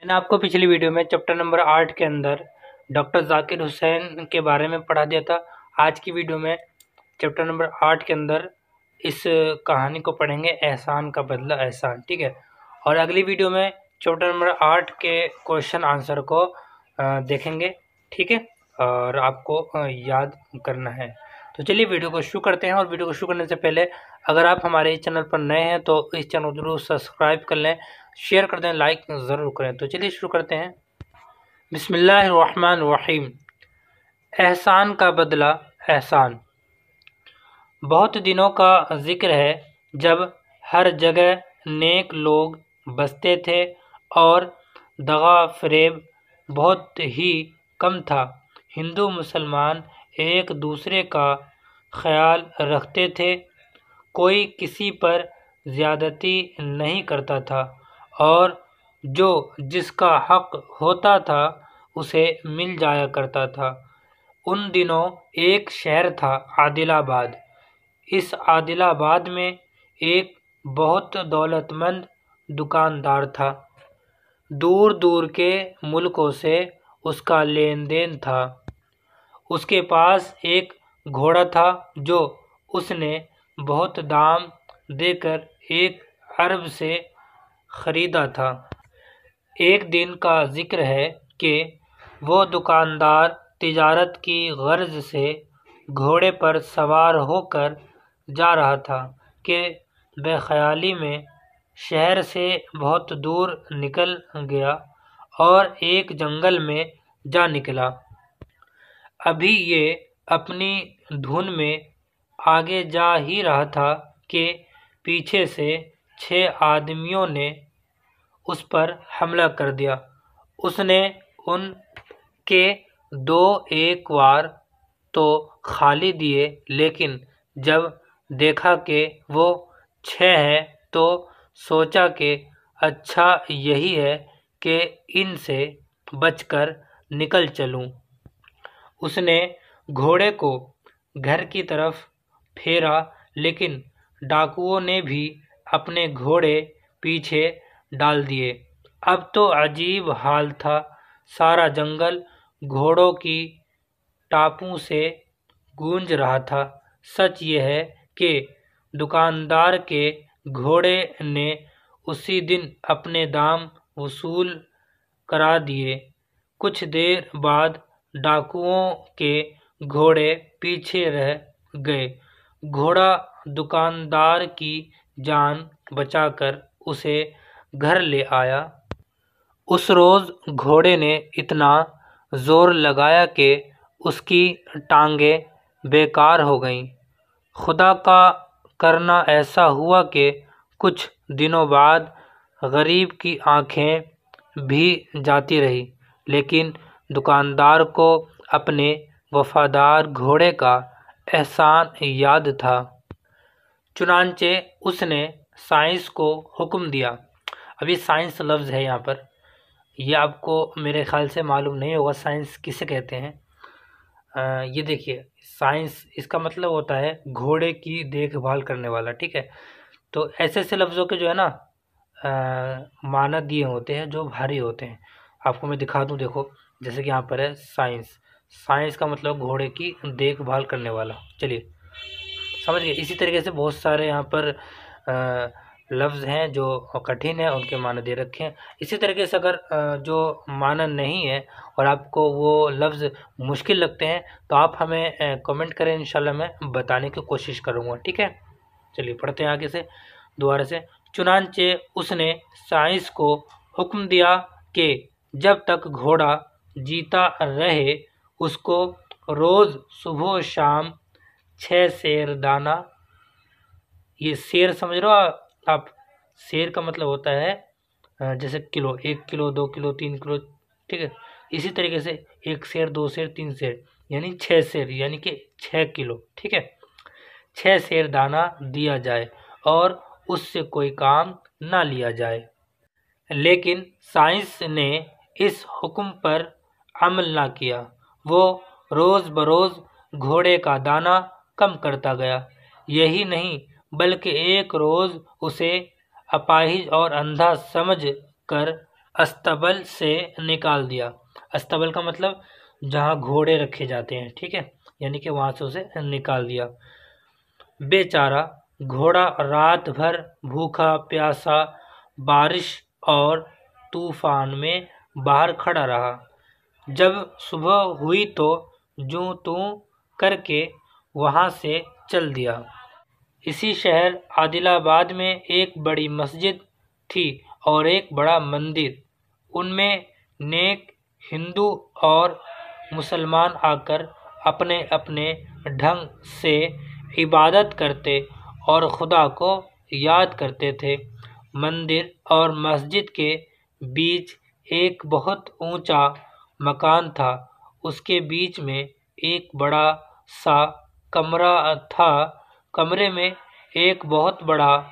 میں نے آپ کو پچھلی ویڈیو میں چیپٹر نمبر 8 کے اندر ڈاکٹر ذاکر حسین کے بارے میں پڑھا دیا تھا۔ آج کی ویڈیو میں چیپٹر نمبر 8 کے اندر اس کہانی کو پڑھیں گے، احسان کا بدلہ احسان، ٹھیک ہے۔ اور اگلی ویڈیو میں چیپٹر نمبر 8 کے کوشچن آنسر کو دیکھیں گے، ٹھیک ہے، اور آپ کو یاد کرنا ہے۔ تو چلیے ویڈیو کو شروع کرتے ہیں۔ اور ویڈیو کو شروع کرنے سے پہلے اگر آپ ہمارے اس چینل پر نئے ہیں تو اس چینل کو ضرور سبسکرائب کر لیں، شیئر کر دیں، لائک ضرور کریں۔ تو چلیے شروع کرتے ہیں۔ بسم اللہ الرحمن الرحیم۔ احسان کا بدلہ احسان۔ بہت دنوں کا ذکر ہے جب ہر جگہ نیک لوگ بستے تھے اور دغا فریب بہت ہی کم تھا۔ ہندو مسلمان ایک دوسرے کا خیال رکھتے تھے، کوئی کسی پر زیادتی نہیں کرتا تھا اور جو جس کا حق ہوتا تھا اسے مل جایا کرتا تھا۔ ان دنوں ایک شہر تھا عادل آباد۔ اس عادل آباد میں ایک بہت دولت مند دکاندار تھا۔ دور دور کے ملکوں سے اس کا لین دین تھا۔ اس کے پاس ایک گھوڑا تھا جو اس نے بہت دام دے کر 1 ارب سے خریدا تھا۔ ایک دن کا ذکر ہے کہ وہ دکاندار تجارت کی غرض سے گھوڑے پر سوار ہو کر جا رہا تھا کہ بے خیالی میں شہر سے بہت دور نکل گیا اور ایک جنگل میں جا نکلا۔ ابھی یہ اپنی دھن میں آگے جا ہی رہا تھا کہ پیچھے سے 6 آدمیوں نے اس پر حملہ کر دیا۔ اس نے ان کے 2 ایک وار تو خالی دیے، لیکن جب دیکھا کہ وہ 6 ہیں تو سوچا کہ اچھا یہی ہے کہ ان سے بچ کر نکل چلوں۔ اس نے گھوڑے کو گھر کی طرف پھیرا، لیکن ڈاکوؤں نے بھی اپنے گھوڑے پیچھے ڈال دیے۔ اب تو عجیب حال تھا، سارا جنگل گھوڑوں کی ٹاپوں سے گونج رہا تھا۔ سچ یہ ہے کہ دکاندار کے گھوڑے نے اسی دن اپنے دام وصول کرا دیے۔ کچھ دیر بعد ڈاکوؤں کے گھوڑے پیچھے رہ گئے۔ گھوڑا دکاندار کی جان بچا کر اسے گھر لے آیا۔ اس روز گھوڑے نے اتنا زور لگایا کہ اس کی ٹانگیں بیکار ہو گئیں۔ خدا کا کرنا ایسا ہوا کہ کچھ دنوں بعد غریب کی آنکھیں بھی جاتی رہیں، لیکن دکاندار کو اپنے وفادار گھوڑے کا احسان یاد تھا۔ چنانچہ اس نے سائنس کو حکم دیا۔ ابھی سائنس لفظ ہے یہاں پر، یہ آپ کو میرے خیال سے معلوم نہیں ہوگا سائنس کسے کہتے ہیں۔ یہ دیکھیے سائنس اس کا مطلب ہوتا ہے گھوڑے کی دیکھ بھال کرنے والا، ٹھیک ہے۔ تو ایسے ایسے لفظوں کے جو ہے نا معنی دیے ہوتے ہیں جو بھاری ہوتے ہیں۔ آپ کو میں دکھا دوں، دیکھو جیسے کہ یہاں پر ہے سائنس۔ سائنس کا مطلب گھوڑے کی دیکھ بھال کرنے والا۔ چلیے سمجھ گئے۔ اسی طریقے سے بہت سارے یہاں پر لفظ ہیں جو کٹھن ہیں، ان کے معنی دے رکھے ہیں۔ اسی طریقے سے اگر جو معنی نہیں ہے اور آپ کو وہ لفظ مشکل لگتے ہیں تو آپ ہمیں کمنٹ کریں، انشاءاللہ میں بتانے کی کوشش کروں گا، ٹھیک ہے۔ چلیے پڑھتے ہیں آگے سے دوبارہ سے۔ چنانچہ اس نے سائنس کو حکم دیا کہ جب تک گھوڑا جیتا رہے اس کو روز صبح و شام 6 سیر دانہ، یہ سیر سمجھ رہے ہو آپ، سیر کا مطلب ہوتا ہے جیسے کلو، 1 کلو 2 کلو 3 کلو، ٹھیک ہے۔ اسی طریقے سے 1 سیر 2 سیر 3 سیر یعنی 6 سیر یعنی کہ 6 کلو، ٹھیک ہے۔ 6 سیر دانہ دیا جائے اور اس سے کوئی کام نہ لیا جائے۔ لیکن سائنس نے اس حکم پر عمل نہ کیا۔ وہ روز بروز گھوڑے کا دانہ کم کرتا گیا۔ یہی نہیں بلکہ ایک روز اسے اپاہج اور اندھا سمجھ کر استبل سے نکال دیا۔ استبل کا مطلب جہاں گھوڑے رکھے جاتے ہیں، ٹھیک ہے، یعنی کہ وہاں سے اسے نکال دیا۔ بیچارہ گھوڑا رات بھر بھوکا پیاسا بارش اور طوفان میں باہر کھڑا رہا۔ جب صبح ہوئی تو جوں توں کر کے وہاں سے چل دیا۔ اسی شہر عادل آباد میں ایک بڑی مسجد تھی اور ایک بڑا مندر۔ ان میں نیک ہندو اور مسلمان آ کر اپنے اپنے ڈھنگ سے عبادت کرتے اور خدا کو یاد کرتے تھے۔ مندر اور مسجد کے بیچ ایک بہت اونچا مکان تھا۔ اس کے بیچ میں ایک بڑا سا کمرہ تھا۔ کمرے میں ایک بہت بڑا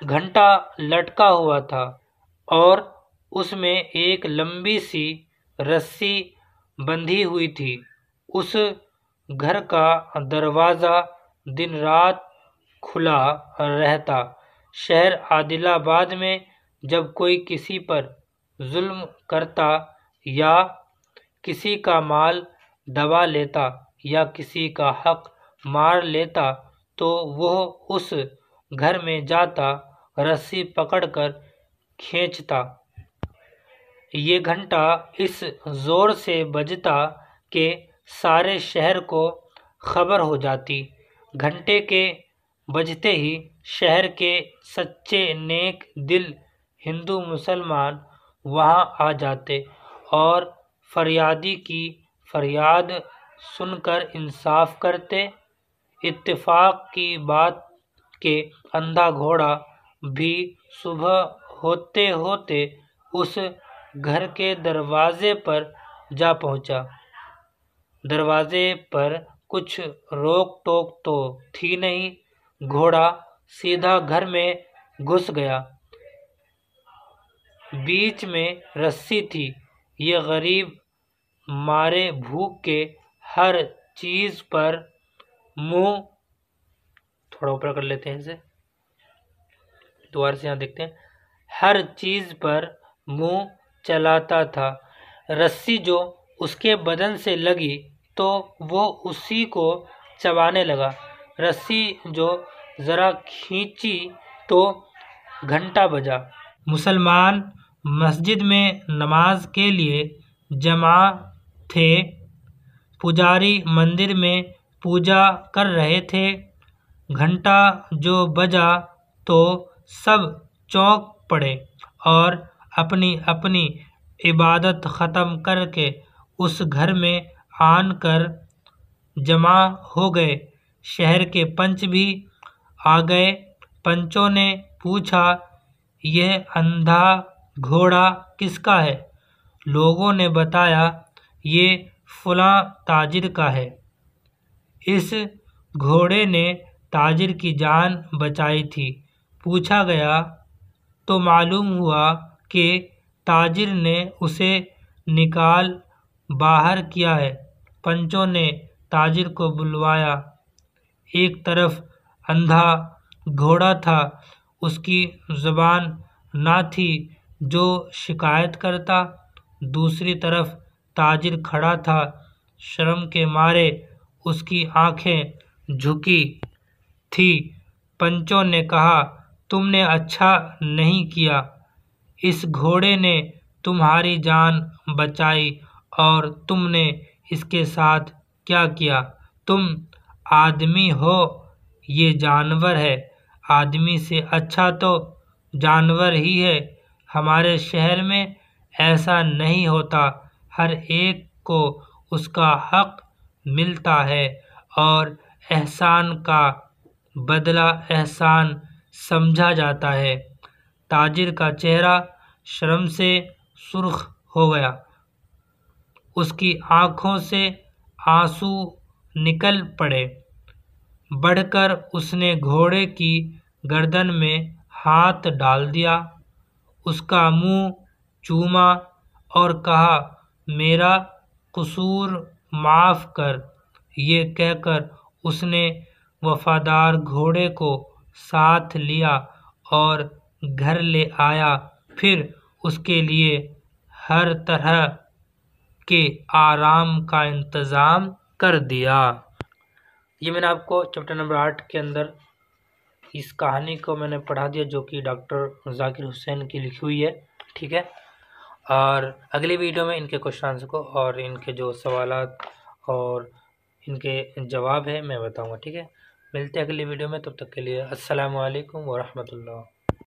گھنٹا لٹکا ہوا تھا اور اس میں ایک لمبی سی رسی بندھی ہوئی تھی۔ اس گھر کا دروازہ دن رات کھلا رہتا۔ شہر عادل آباد میں جب کوئی کسی پر ظلم کرتا یا کسی کا مال دبا لیتا یا کسی کا حق مار لیتا تو وہ اس گھر میں جاتا، رسی پکڑ کر کھینچتا۔ یہ گھنٹا اس زور سے بجتا کہ سارے شہر کو خبر ہو جاتی۔ گھنٹے کے بجتے ہی شہر کے سچے نیک دل ہندو مسلمان وہاں آ جاتے اور فریادی کی فریاد سن کر انصاف کرتے۔ اتفاق کی بات کہ اندھا گھوڑا بھی صبح ہوتے ہوتے اس گھر کے دروازے پر جا پہنچا۔ دروازے پر کچھ روک ٹوک تو تھی نہیں، گھوڑا سیدھا گھر میں گھس گیا۔ بیچ میں رسی تھی۔ یہ غریب مارے بھوک کے ہر چیز پر منہ تھوڑا اوپر کر لیتے ہیں، اسے دوبارہ سے یہاں دیکھتے ہیں، ہر چیز پر منہ چلاتا تھا۔ رسی جو اس کے بدن سے لگی تو وہ اسی کو چبانے لگا۔ رسی جو ذرا کھینچی تو گھنٹا بجا۔ مسلمان مسجد میں نماز کے لیے جمع تھے۔ پجاری مندر میں پوجا کر رہے تھے۔ گھنٹا جو بجا تو سب چونک پڑے اور اپنی اپنی عبادت ختم کر کے اس گھر میں آن کر جمع ہو گئے۔ شہر کے پنچ بھی آ گئے۔ پنچوں نے پوچھا، یہ اندھا گھوڑا کس کا ہے؟ لوگوں نے بتایا، یہ فلاں تاجر کا ہے۔ اس گھوڑے نے تاجر کی جان بچائی تھی۔ پوچھا گیا تو معلوم ہوا کہ تاجر نے اسے نکال باہر کیا ہے۔ پنچوں نے تاجر کو بلوایا۔ ایک طرف اندھا گھوڑا تھا، اس کی زبان نہ تھی جو شکایت کرتا۔ دوسری طرف تاجر کھڑا تھا، شرم کے مارے اس کی آنکھیں جھکی تھی۔ پنچوں نے کہا، تم نے اچھا نہیں کیا، اس گھوڑے نے تمہاری جان بچائی اور تم نے اس کے ساتھ کیا کیا؟ تم آدمی ہو، یہ جانور ہے۔ آدمی سے اچھا تو جانور ہی ہے۔ ہمارے شہر میں ایسا نہیں ہوتا، ہر ایک کو اس کا حق ملتا ہے اور احسان کا بدلہ احسان سمجھا جاتا ہے۔ تاجر کا چہرہ شرم سے سرخ ہو گیا، اس کی آنکھوں سے آنسو نکل پڑے۔ بڑھ کر اس نے گھوڑے کی گردن میں ہاتھ ڈال دیا، اس کا منہ چوما اور کہا، میرا قصور معاف کر۔ یہ کہہ کر اس نے وفادار گھوڑے کو ساتھ لیا اور گھر لے آیا۔ پھر اس کے لیے ہر طرح کے آرام کا انتظام کر دیا۔ یہ میں نے آپ کو چیپٹر نمبر 8 کے اندر اس کہانی کو میں نے پڑھا دیا، جو کہ ڈاکٹر ذاکر حسین کی لکھی ہوئی ہے، ٹھیک ہے۔ اور اگلی ویڈیو میں ان کے کوشچن آنسر کو اور ان کے جو سوالات اور ان کے جواب ہے میں بتاؤں گا، ٹھیک ہے۔ ملتے ہیں اگلی ویڈیو میں، تب تک کے لیے السلام علیکم ورحمۃ اللہ۔